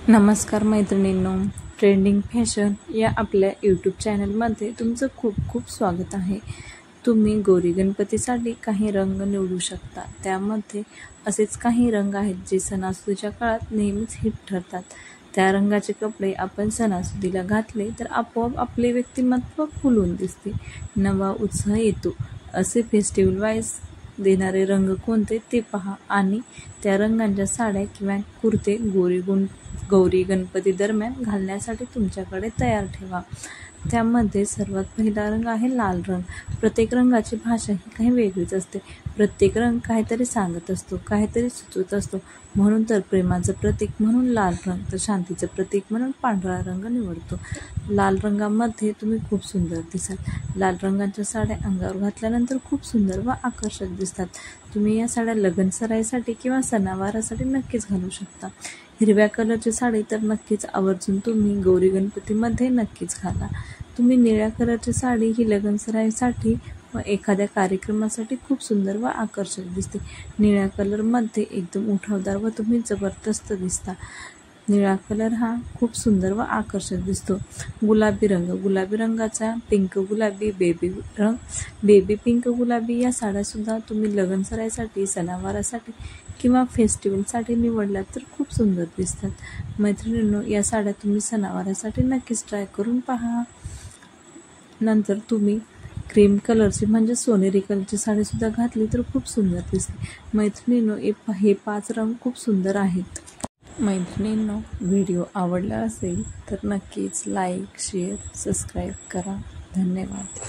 नमस्कार मैत्रिणींनो, trending fashion या आपल्या यूट्यूब चॅनलमध्ये तुमचं खूप खूप स्वागत आहे। तुम्ही गौरी गणपतीसाठी काही रंग निवडू शकता। त्यामध्ये असेच काही रंग आहेत जे सणासुदीच्या काळात नेहमीच हिट ठरतात। त्या रंगाचे कपडे आपण सणासुदीला घातले तर आपोआप आपले व्यक्तिमत्व खुलून दिसते, नवा उत्साह येतो। असे फेस्टिवल वाईज देणारे रंग कोणते ते पहा आणि त्या रंगांच्या साड्या किंवा कुर्ते गौरी गणपती दरम्यान घालण्यासाठी तुमच्याकडे तयार ठेवा। त्यामध्ये सर्वात पहिला रंग आहे लाल रंग। प्रत्येक रंगाची भाषा ही काही वेगळीच असते। प्रत्येक रंग काहीतरी सांगत असतो, काहीतरी सुचवत असतो। म्हणून तर प्रेमाचं प्रतीक म्हणून लाल रंग, तर शांतीचं प्रतीक म्हणून पांढरा रंग निवडतो। लाल रंगामध्ये तुम्ही खूप सुंदर दिसाल। लाल रंगाच्या साड्या अंगावर घातल्यानंतर खूप सुंदर व आकर्षक दिसतात। तुम्ही या साड्या लग्न सराईसाठी किंवा सणावारासाठी नक्कीच घालू शकता। हिरव्या कलरची साडी तर नक्कीच आवर्जून तुम्ही गौरी गणपतीमध्ये नक्कीच घाला। तुम्ही निळ्या कलरची साडी ही लग्न सराईसाठी व एखाद्या कार्यक्रमासाठी खूप सुंदर व आकर्षक दिसते। निळ्या कलरमध्ये एकदम उठावदार व तुम्ही जबरदस्त दिसता। निळा कलर हा खूप सुंदर व आकर्षक दिसतो। गुलाबी रंग, गुलाबी रंगाचा पिंक गुलाबी, बेबी पिंक गुलाबी या साड्या सुद्धा तुम्ही लग्न सराईसाठी, सणावारासाठी किंवा फेस्टिवलसाठी निवडल्या तर खूप सुंदर दिसतात। मैत्रिणींनो, या साड्या तुम्ही सणावारासाठी नक्कीच ट्राय करून पहा। नंतर तुम्ही क्रीम कलरची म्हणजे सोनेरी कलरची साडी सुद्धा घातली तर खूप सुंदर दिसते। मैत्रिणींनो, हे 5 रंग खूप सुंदर आहेत। मैत्रिणींनो, व्हिडिओ आवडला असेल तर नक्कीच लाईक, शेअर, सबस्क्राईब करा। धन्यवाद।